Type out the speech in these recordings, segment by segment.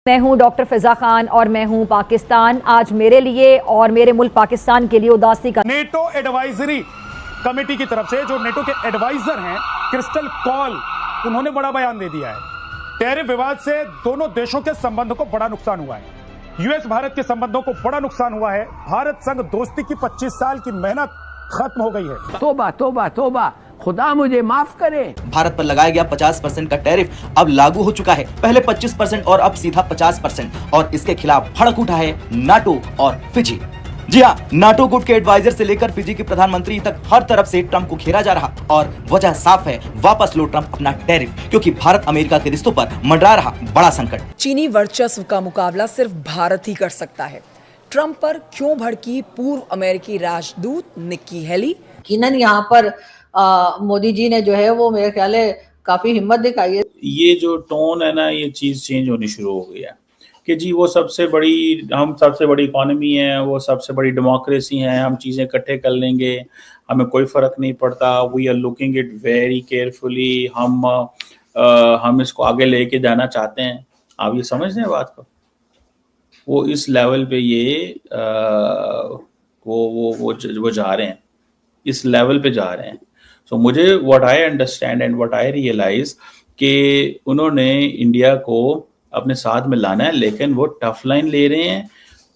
मैं हूं डॉक्टर फिजा खान और मैं हूं पाकिस्तान। आज मेरे लिए और मेरे मुल्क पाकिस्तान के लिए उदासी का नेटो एडवाइजरी कमेटी की तरफ से जो नेटो के एडवाइजर हैं क्रिस्टल कॉल, उन्होंने बड़ा बयान दे दिया है। टैरिफ विवाद से दोनों देशों के संबंधों को बड़ा नुकसान हुआ है। यूएस भारत के संबंधों को बड़ा नुकसान हुआ है। भारत संग दोस्ती की 25 साल की मेहनत खत्म हो गई है। तोबा तोबा तोबा, खुदा मुझे माफ करे। भारत पर लगाया गया 50% का टैरिफ अब लागू हो चुका है। पहले 25% और अब सीधा 50%, और इसके खिलाफ भड़क उठा है नाटो और फिजी। जी हाँ, नाटो गुट के एडवाइजर से लेकर फिजी के प्रधानमंत्री तक हर तरफ से ट्रंप को घेरा जा रहा, और वजह साफ है, वापस लो ट्रंप अपना टैरिफ, क्योंकि भारत अमेरिका के रिश्तों पर मंडरा रहा बड़ा संकट। चीनी वर्चस्व का मुकाबला सिर्फ भारत ही कर सकता है। ट्रंप पर क्यों भड़की पूर्व अमेरिकी राजदूत निक्की हेली? यकीनन यहाँ पर मोदी जी ने जो है वो मेरे ख्याल है काफी हिम्मत दिखाई है। ये जो टोन है ना, ये चीज चेंज होनी शुरू हो गई है कि जी वो सबसे बड़ी, हम सबसे बड़ी इकोनॉमी है, वो सबसे बड़ी डेमोक्रेसी है, हम चीजें इकट्ठे कर लेंगे, हमें कोई फर्क नहीं पड़ता। We are looking it very carefully. हम इसको आगे लेके जाना चाहते हैं। आप ये समझ रहे हैं बात को? वो इस लेवल पे ये वो जा रहे हैं, इस लेवल पे जा रहे हैं। सो मुझे what I understand and what I realise कि उन्होंने इंडिया को अपने साथ में लाना है, लेकिन वो टफ लाइन ले रहे हैं।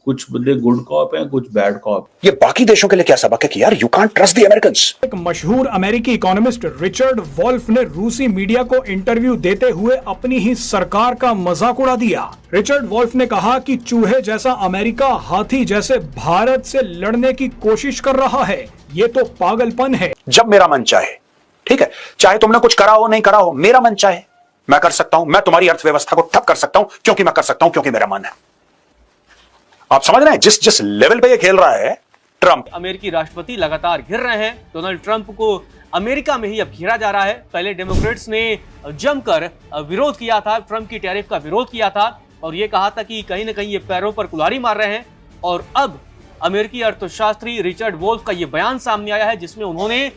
कुछ बंदे गुड कॉप हैं, कुछ बैड कॉप। ये बाकी देशों के लिए क्या सबक है कि यार you can't trust the Americans. एक मशहूर अमेरिकी इकोनॉमिस्ट रिचर्ड वॉल्फ ने रूसी मीडिया को इंटरव्यू देते हुए अपनी ही सरकार का मजाक उड़ा दिया। रिचर्ड वॉल्फ ने कहा कि चूहे जैसा अमेरिका हाथी जैसे भारत से लड़ने की कोशिश कर रहा है। ये तो पागलपन है। जब मेरा मन चाहे, ठीक है, चाहे तुमने कुछ करा हो नहीं करा हो, मेरा मन चाहे मैं कर सकता हूं। मैं तुम्हारी अर्थव्यवस्था को ठप कर सकता हूं, क्योंकि मैं कर सकता हूं, क्योंकि मेरा मन है। आप समझ रहे हैं जिस लेवल पे ये खेल रहा है ट्रंप। अमेरिकी राष्ट्रपति लगातार घिर रहे हैं। डोनाल्ड ट्रंप को अमेरिका में ही अब घेरा जा रहा है। पहले डेमोक्रेट्स ने जमकर विरोध किया था, ट्रंप की टैरिफ का विरोध किया था, और ये कहा था कि कहीं ना कहीं ये पैरों पर कुल्हाड़ी मार रहे हैं। और अब अमेरिकी अर्थशास्त्री रिचर्ड वोल्फ का ये बयान सामने आया है, जिसमें उन्होंने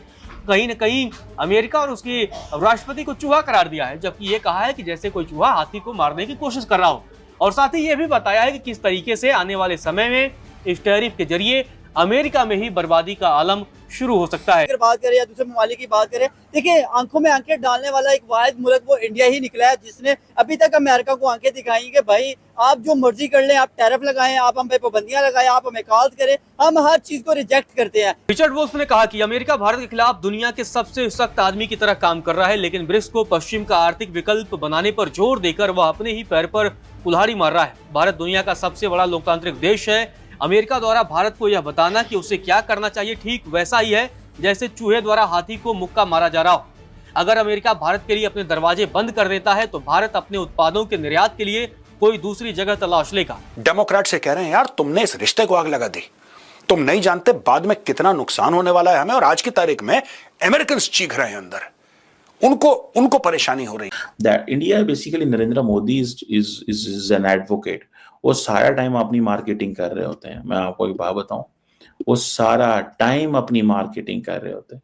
कहीं न कहीं अमेरिका और उसके राष्ट्रपति को चूहा करार दिया है, जबकि ये कहा है कि जैसे कोई चूहा हाथी को मारने की कोशिश कर रहा हो। और साथ ही ये भी बताया है कि किस तरीके से आने वाले समय में इस टैरिफ के जरिए अमेरिका में ही बर्बादी का आलम शुरू हो सकता है। अगर बात करें या दूसरे ममालिक की बात करें, देखिए आंखों में आंखें डालने वाला एक वाहिद मुल्क वो इंडिया ही निकला है, जिसने अभी तक अमेरिका को आंखें दिखाई कि भाई आप जो मर्जी कर लें, आप टैरिफ लगाएं, आप हम पे पाबंदियां लगाएं, आप हमें कॉल करें, हम हर चीज को रिजेक्ट करते हैं। रिचर्ड वोल्फ ने कहा कि अमेरिका भारत के खिलाफ दुनिया के सबसे सख्त आदमी की तरह काम कर रहा है, लेकिन ब्रिक्स को पश्चिम का आर्थिक विकल्प बनाने पर जोर देकर वह अपने ही पैर पर कुल्हाड़ी मार रहा है। भारत दुनिया का सबसे बड़ा लोकतांत्रिक देश है। अमेरिका द्वारा भारत को यह बताना कि उसे क्या करना चाहिए ठीक वैसा ही है जैसे चूहे द्वारा हाथी को मुक्का मारा जा रहा हो। अगर अमेरिका भारत के लिए अपने दरवाजे बंद कर देता है तो भारत अपने उत्पादों के निर्यात के लिए कोई दूसरी जगह तलाश लेगा। डेमोक्रेट से कह रहे हैं यार तुमने इस रिश्ते को आग लगा दी, तुम नहीं जानते बाद में कितना नुकसान होने वाला है हमें। और आज की तारीख में अमेरिकन चीख रहे हैं अंदर, उनको परेशानी हो रही है। That India basically Narendra Modi is an advocate. वो सारा टाइम अपनी मार्केटिंग कर रहे होते हैं। मैं आपको एक बात बताऊं, वो सारा टाइम अपनी मार्केटिंग कर रहे होते हैं।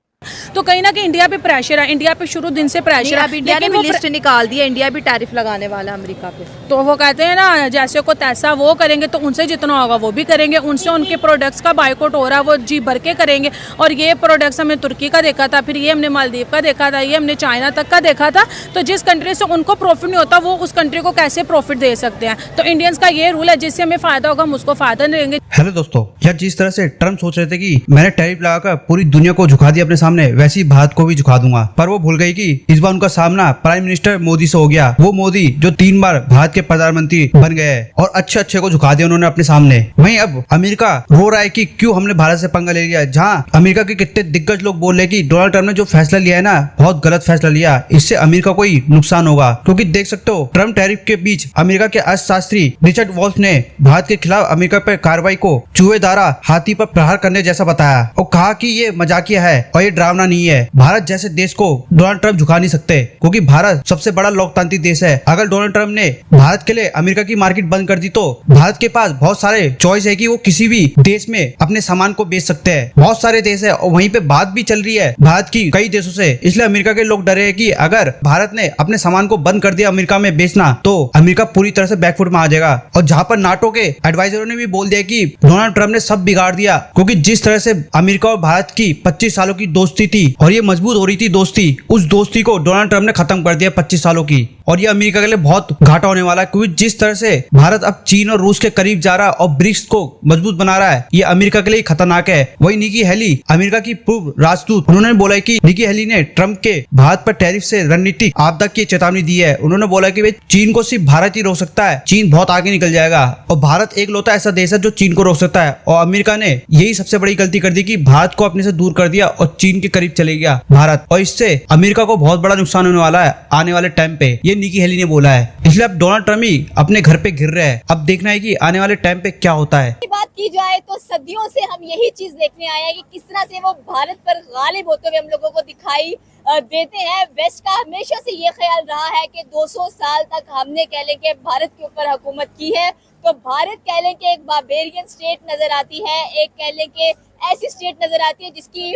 तो कहीं ना कहीं इंडिया पे प्रेशर है, इंडिया पे शुरू दिन से प्रेशर है। इंडिया ने भी लिस्ट निकाल दी है, इंडिया भी टैरिफ लगाने वाला है अमेरिका पे। तो वो कहते हैं ना, जैसे को तैसा वो करेंगे, तो उनसे जितना होगा वो भी करेंगे। उनसे उनके प्रोडक्ट्स का बायकॉट हो रहा है, वो जी भर के करेंगे। और ये प्रोडक्ट्स हमने तुर्की का देखा था, फिर ये हमने मालदीव का देखा था, ये हमने चाइना तक का देखा था। तो जिस कंट्री से उनको प्रॉफिट नहीं होता, वो उस कंट्री को कैसे प्रॉफिट दे सकते हैं? तो इंडियंस का ये रूल है, जिससे हमें फायदा होगा हम उसको फायदा नहीं देंगे। हेलो दोस्तों, यार जिस तरह से ट्रंप सोच रहे थे कि मैंने टैरिफ लगाकर पूरी दुनिया को झुका दिया अपने सामने, वैसे ही भारत को भी झुका दूंगा, पर वो भूल गई कि इस बार उनका सामना प्राइम मिनिस्टर मोदी से हो गया। वो मोदी जो 3 बार भारत के प्रधानमंत्री बन गए और अच्छे को झुका दिया उन्होंने अपने सामने। वहीं अब अमेरिका रो रहा है कि क्यों हमने भारत से पंगा ले लिया, जहां अमेरिका के कितने दिग्गज लोग बोल रहे कि डोनाल्ड ट्रंप ने जो फैसला लिया है ना, बहुत गलत फैसला लिया, इससे अमेरिका को ही नुकसान होगा। क्योंकि देख सकते हो ट्रंप टैरिफ के बीच अमेरिका के अर्थशास्त्री रिचर्ड वॉल्फ ने भारत के खिलाफ अमेरिका पर कार्रवाई को चूहे द्वारा हाथी पर प्रहार करने जैसा बताया और कहा कि ये मजाकिया है और ये डरावना नहीं है। भारत जैसे देश को डोनाल्ड ट्रंप झुका नहीं सकते, क्योंकि भारत सबसे बड़ा लोकतांत्रिक देश है। अगर डोनाल्ड ट्रंप ने भारत के लिए अमेरिका की मार्केट बंद कर दी तो भारत के पास बहुत सारे चॉइस है कि वो किसी भी देश में अपने सामान को बेच सकते हैं। बहुत सारे देश है और वहीं पे बात भी चल रही है भारत की कई देशों से। इसलिए अमेरिका के लोग डरे हैं कि अगर भारत ने अपने सामान को बंद कर दिया अमेरिका में बेचना तो अमेरिका पूरी तरह से बैकफुट में आ जाएगा। और जहां पर नाटो के एडवाइजरों ने भी बोल दिया कि डोनाल्ड ट्रंप ने सब बिगाड़ दिया, क्योंकि जिस तरह से अमेरिका और भारत की 25 सालों की दोस्ती थी और ये मजबूत हो रही थी दोस्ती, उस दोस्ती को डोनाल्ड ट्रंप ने खत्म कर दिया 25 सालों की। और ये अमेरिका के लिए बहुत घाटा होने वाला है, क्योंकि जिस तरह से भारत अब चीन और रूस के करीब जा रहा है और ब्रिक्स को मजबूत बना रहा है, ये अमेरिका के लिए खतरनाक है। वही निकी हेली, अमेरिका की पूर्व राजदूत, उन्होंने बोला है कि निकी हेली ने ट्रंप के भारत पर टैरिफ से रणनीतिक आपदा की चेतावनी दी है। उन्होंने बोला कि चीन को सिर्फ भारत ही रोक सकता है, चीन बहुत आगे निकल जाएगा और भारत एक लौता ऐसा देश है जो चीन को रोक सकता है। और अमेरिका ने यही सबसे बड़ी गलती कर दी कि भारत को अपने से दूर कर दिया और चीन के करीब चले गया भारत, और इससे अमेरिका को बहुत बड़ा नुकसान होने वाला है आने वाले टाइम पे, ये निकी हेली ने बोला है। इसलिए अब डोनाल्ड ट्रंप ही अपने घर पे गिर रहे हैं। अब देखना है कि आने वाले टाइम पे क्या होता है। बात की जाए तो सदियों से हम यही चीज देखने आए हैं कि किस तरह से वो भारत पर गालिब होते हुए हम लोगों को दिखाई देते हैं। वेस्ट का हमेशा से ये ख्याल रहा है कि 200 साल तक हमने कह लें कि भारत के ऊपर हुकूमत की है, तो भारत कह लें कि एक बार्बेरियन स्टेट नजर आती है, एक कह लें कि ऐसी स्टेट नजर आती है जिसकी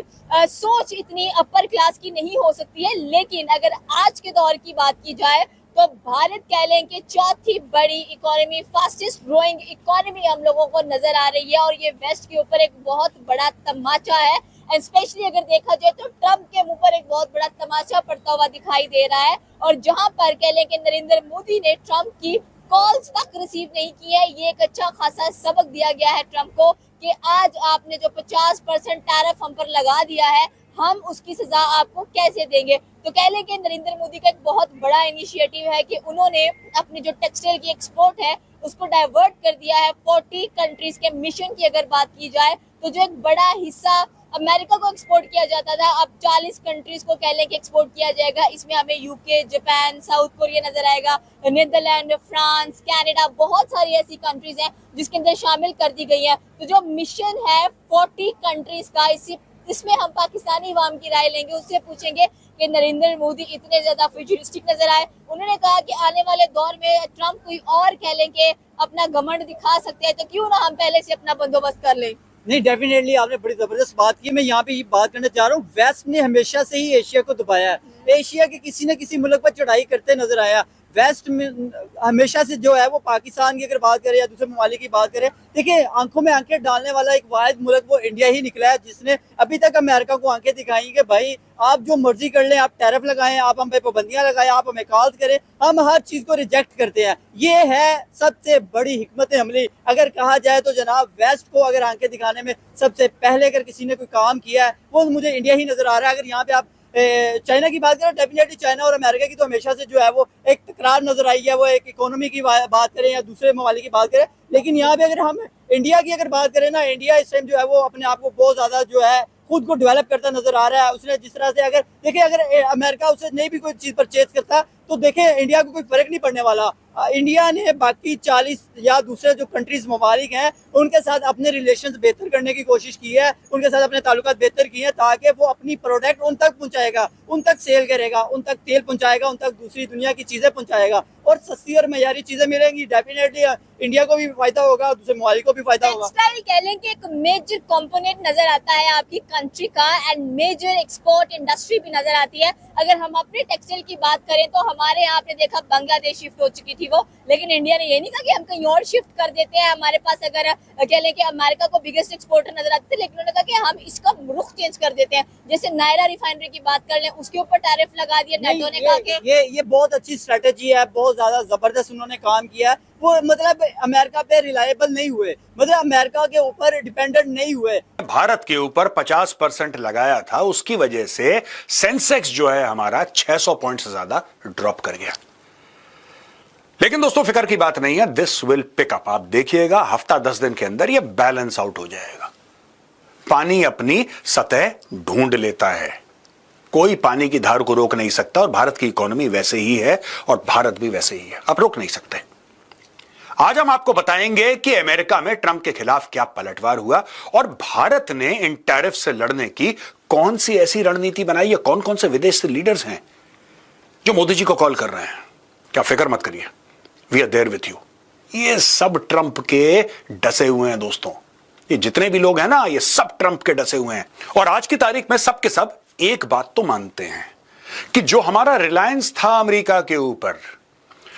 सोच इतनी अपर क्लास की नहीं हो सकती है। लेकिन अगर आज के दौर की बात की जाए तो भारत कह लें कि चौथी बड़ी इकोनॉमी, फास्टेस्ट ग्रोइंग इकोनॉमी हम लोगों को नजर आ रही है, और ये वेस्ट के ऊपर एक बहुत बड़ा तमाचा है। एंड स्पेशली अगर देखा जाए तो ट्रंप के मुंह पर एक बहुत बड़ा तमाचा पड़ता हुआ दिखाई दे रहा है, और जहां पर कह लें कि नरेंद्र मोदी ने ट्रंप की कॉल्स तक रिसीव नहीं की है। ये एक अच्छा खासा सबक दिया गया है ट्रंप को कि आज आपने जो 50% टैरिफ हम पर लगा दिया है, हम उसकी सजा आपको कैसे देंगे। तो कह लें कि नरेंद्र मोदी का एक बहुत बड़ा इनिशिएटिव है कि उन्होंने अपनी जो टेक्सटाइल की एक्सपोर्ट है उसको डाइवर्ट कर दिया है 40 कंट्रीज के मिशन की अगर बात की जाए तो जो एक बड़ा हिस्सा अमेरिका को एक्सपोर्ट किया जाता था, अब 40 कंट्रीज को कह लें कि एक्सपोर्ट किया जाएगा। इसमें हमें यूके, जापान, साउथ कोरिया नजर आएगा, नीदरलैंड, फ्रांस, कनाडा, बहुत सारी ऐसी कंट्रीज हैं जिसके अंदर शामिल कर दी गई है। तो जो मिशन है 40 कंट्रीज का, इसमें हम पाकिस्तानी अवाम की राय लेंगे, उससे पूछेंगे कि नरेंद्र मोदी इतने ज्यादा फ्यूचरिस्टिक नजर आए। उन्होंने कहा कि आने वाले दौर में ट्रंप कोई और कह लें कि अपना घमंड दिखा सकते हैं, तो क्यों ना हम पहले से अपना बंदोबस्त कर लें। नहीं, डेफिनेटली आपने बड़ी जबरदस्त बात की। मैं यहाँ पे ये बात करना चाह रहा हूँ, वेस्ट ने हमेशा से ही एशिया को दबाया है। एशिया के किसी न किसी मुल्क पर चढ़ाई करते नजर आया। वेस्ट में हमेशा से जो है वो पाकिस्तान की अगर बात करें या दूसरे ममालिक की बात करें, देखिए आंखों में आंखें डालने वाला एक वाहिद मुल्क वो इंडिया ही निकला है जिसने अभी तक अमेरिका को आंखें दिखाई कि भाई आप जो मर्जी कर लें, आप टैरिफ लगाएं, आप हम पे पाबंदियां लगाएं, आप हमें कॉल करें, हम हर चीज को रिजेक्ट करते हैं। ये है सबसे बड़ी हिकमत अमली। अगर कहा जाए तो जनाब वेस्ट को अगर आंखें दिखाने में सबसे पहले अगर किसी ने कोई काम किया है वो मुझे इंडिया ही नजर आ रहा है। अगर यहाँ पे आप चाइना की बात करें, डेफिनेटली चाइना और अमेरिका की तो हमेशा से जो है वो एक तकरार नजर आई है, वो एक इकोनॉमी की बात करें या दूसरे ममालिक की बात करें। लेकिन यहाँ पे अगर हम इंडिया की अगर बात करें ना, इंडिया इस टाइम जो है वो अपने आप को बहुत ज्यादा जो है खुद को डेवलप करता नजर आ रहा है। उसने जिस तरह से अगर देखिए अगर अमेरिका उससे नहीं भी कोई चीज परचेज करता तो देखे इंडिया को कोई फर्क नहीं पड़ने वाला। इंडिया ने बाकी 40 या दूसरे जो कंट्रीज ममालिक हैं उनके साथ अपने रिलेशंस बेहतर करने की कोशिश की है, उनके साथ अपने ताल्लुकात बेहतर किए हैं ताकि वो अपनी प्रोडक्ट उन तक पहुंचाएगा, उन तक सेल करेगा, उन तक तेल पहुंचाएगा, उन तक दूसरी दुनिया की चीजें पहुंचाएगा और सस्ती और मयारी चीजें मिलेंगी। डेफिनेटली इंडिया को भी फायदा होगा, दूसरे ममालिक को भी फायदा होगा। टेक्सटाइल कह लें कि एक मेजर कंपोनेंट नजर आता है आपकी कंट्री का, एंड मेजर एक्सपोर्ट इंडस्ट्री भी नजर आती है। अगर हम अपने टेक्सटाइल की बात करें तो हमारे यहाँ आपने देखा बांग्लादेश शिफ्ट हो चुकी थी वो, लेकिन इंडिया ने ये नहीं कहा कि हम कहीं और शिफ्ट कर देते हैं। हमारे पास अगर कह लें कि अमेरिका को बिगेस्ट एक्सपोर्टर नजर आते थे, लेकिन उन्होंने कहा कि हम इसका रुख चेंज कर देते हैं। जैसे नायरा रिफाइनरी की बात कर लें, उसके ऊपर टैरिफ लगा दिया। नेटो ने कहा कि ये बहुत अच्छी स्ट्रेटेजी है, बहुत ज्यादा जबरदस्त उन्होंने काम किया। वो मतलब अमेरिका पे रिलायबल नहीं हुए, मतलब अमेरिका के ऊपर डिपेंडेंट नहीं हुए। भारत के ऊपर 50% लगाया था, उसकी वजह से सेंसेक्स जो है हमारा 600 पॉइंट से ज्यादा ड्रॉप कर गया। लेकिन दोस्तों फिक्र की बात नहीं है, दिस विल पिक अप। आप देखिएगा हफ्ता 10 दिन के अंदर ये बैलेंस आउट हो जाएगा। पानी अपनी सतह ढूंढ लेता है, कोई पानी की धार को रोक नहीं सकता और भारत की इकोनॉमी वैसे ही है और भारत भी वैसे ही है, आप रोक नहीं सकते। आज हम आपको बताएंगे कि अमेरिका में ट्रंप के खिलाफ क्या पलटवार हुआ और भारत ने इन टैरिफ से लड़ने की कौन सी ऐसी रणनीति बनाई है। कौन कौन से विदेश से लीडर्स हैं जो मोदी जी को कॉल कर रहे हैं। क्या फिक्र मत करिए, we are there with you. ये सब ट्रंप के डसे हुए हैं दोस्तों, ये जितने भी लोग हैं ना, ये सब ट्रंप के डसे हुए हैं। और आज की तारीख में सब के सब एक बात तो मानते हैं कि जो हमारा रिलायंस था अमेरिका के ऊपर,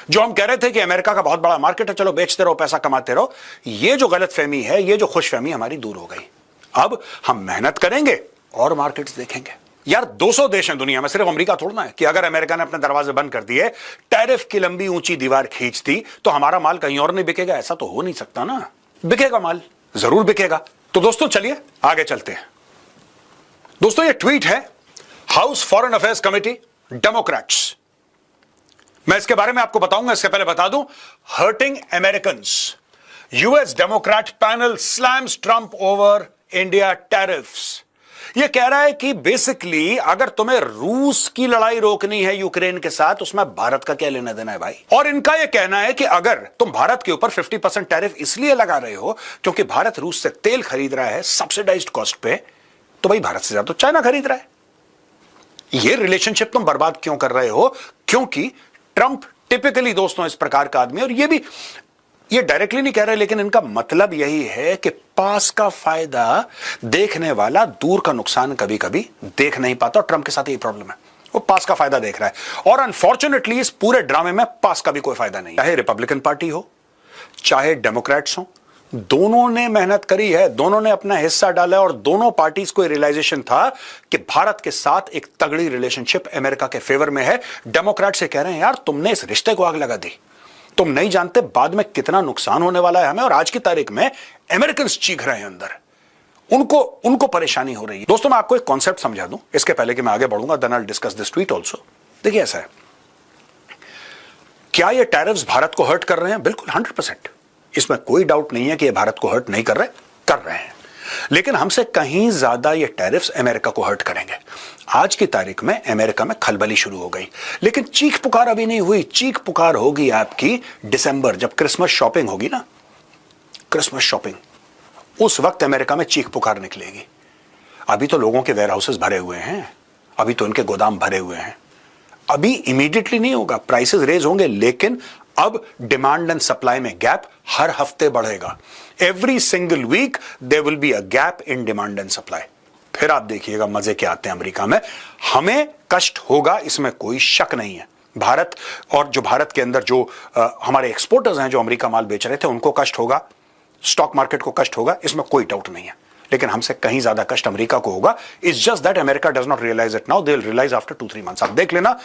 जो हम कह रहे थे कि अमेरिका का बहुत बड़ा मार्केट है, चलो बेचते रहो, पैसा कमाते रहो, ये जो गलतफहमी है, ये जो खुशफहमी हमारी दूर हो गई। अब हम मेहनत करेंगे और मार्केट्स देखेंगे। यार 200 देश हैं दुनिया में, सिर्फ अमेरिका थोड़ा ना है कि अगर अमेरिका ने अपने दरवाजे बंद कर दिए, टैरिफ की लंबी ऊंची दीवार खींच दी, तो हमारा माल कहीं और नहीं बिकेगा। ऐसा तो हो नहीं सकता ना, बिकेगा माल, जरूर बिकेगा। तो दोस्तों चलिए आगे चलते हैं। दोस्तों ये ट्वीट है house foreign affairs committee Democrats. मैं इसके बारे में आपको बताऊंगा, इसके पहले बता दूं, hurting Americans, US Democrat panel slams Trump over India tariffs. यह कह रहा है कि बेसिकली अगर तुम्हें रूस की लड़ाई रोकनी है यूक्रेन के साथ, उसमें भारत का क्या लेना देना है भाई। और इनका यह कहना है कि अगर तुम भारत के ऊपर 50% टैरिफ इसलिए लगा रहे हो क्योंकि भारत रूस से तेल खरीद रहा है सब्सिडाइज्ड कॉस्ट पे, तो भाई भारत से ज्यादा तो चाइना खरीद रहा है। यह रिलेशनशिप तुम बर्बाद क्यों कर रहे हो? क्योंकि ट्रंप टिपिकली दोस्तों इस प्रकार का आदमी, और ये डायरेक्टली नहीं कह रहे, लेकिन इनका मतलब यही है कि पास का फायदा देखने वाला दूर का नुकसान कभी कभी देख नहीं पाता, और ट्रंप के साथ यही प्रॉब्लम है, वो पास का फायदा देख रहा है। और अनफॉर्चुनेटली इस पूरे ड्रामे में पास का भी कोई फायदा नहीं, चाहे रिपब्लिकन पार्टी हो चाहे डेमोक्रेट्स हो, दोनों ने मेहनत करी है, दोनों ने अपना हिस्सा डाला, और दोनों पार्टीज को रियलाइजेशन था कि भारत के साथ एक तगड़ी रिलेशनशिप अमेरिका के फेवर में है। डेमोक्रेट से कह रहे हैं यार तुमने इस रिश्ते को आग लगा दी, तुम नहीं जानते बाद में कितना नुकसान होने वाला है हमें। और आज की तारीख में अमेरिकन चीख रहे हैं अंदर, उनको परेशानी हो रही है। दोस्तों मैं आपको एक कॉन्सेप्ट समझा दूं इसके पहले कि मैं आगे बढ़ूंगा, then I will discuss this tweet also. देखिए ऐसा है, क्या ये टैरिफ्स भारत को हर्ट कर रहे हैं? बिल्कुल 100%, इसमें कोई डाउट नहीं है कि ये भारत को हर्ट नहीं कर रहे हैं, लेकिन हमसे कहीं ज्यादा ये टैरिफ्स अमेरिका को हर्ट करेंगे। आज की तारीख में अमेरिका में खलबली शुरू हो गई, लेकिन चीख पुकार अभी नहीं हुई। चीख पुकार होगी आपकी दिसंबर, जब क्रिसमस शॉपिंग होगी ना, क्रिसमस शॉपिंग, उस वक्त अमेरिका में चीख पुकार निकलेगी। अभी तो लोगों के वेयर हाउसेस भरे हुए हैं, अभी तो उनके गोदाम भरे हुए हैं, अभी इमीडिएटली नहीं होगा, प्राइसेस रेज होंगे, लेकिन अब डिमांड एंड सप्लाई में गैप हर हफ्ते बढ़ेगा। Every single week there will be a gap in demand and supply. फिर आप देखिएगा मजे क्या आते हैं अमेरिका में। हमें कष्ट होगा, इसमें कोई शक नहीं है। भारत और जो भारत के अंदर जो हमारे एक्सपोर्टर्स हैं जो अमेरिका माल बेच रहे थे, उनको कष्ट होगा, स्टॉक मार्केट को कष्ट होगा, इसमें कोई डाउट नहीं है, लेकिन हमसे कहीं ज्यादा कष्ट अमेरिका को होगा। It's just that America does not realise it now, they will realise after 2-3 months. आप देख लेना